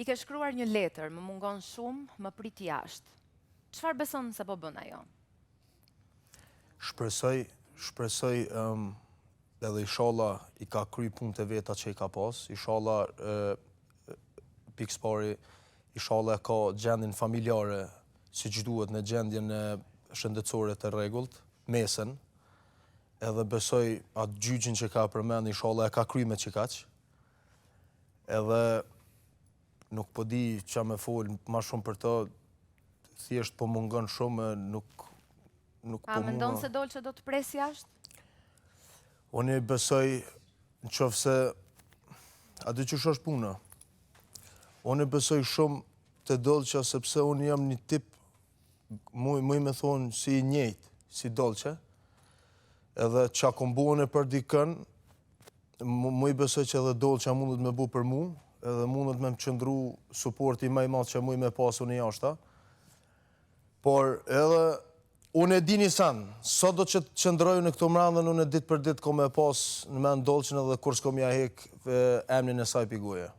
I ke shkruar një letër, më mungon shumë, më prit jashtë. Çfarë beson se po bën ajo? Shpresoj edhe inshallah i ka kry punët e veta që i ka pas, inshallah pikëspari, inshallah ka gjendjen familjare si që duhet në gjendjen shëndetësore të rregullt, mesën, edhe besoj atë gjyqin që ka përmend, inshallah e ka kry me çikaq. Edhe nuk po di ç'a më fol më shumë për to, thjesht po mungon shumë, nuk A mendon se Dolçe do të pres jashtë? Unë besoj në qoftë se a di ç'është puna. Unë besoj shumë te Dolçe sepse unë jam një tip muj me thonë si i njëjtë, si Dolçe. Edhe ç'a kom buone për dikën, muj besoj që edhe Dolçe mundet me bu për mu, edhe mundet me më qëndru suporti më i madh që muj me pas unë jashta. Por edhe unë e di një sen, sot do që të qëndroj në këto mrandën, unë e ditë për ditë ko me pas në men Dolçen edhe kur s'kom ja hek emnin e saj piguje.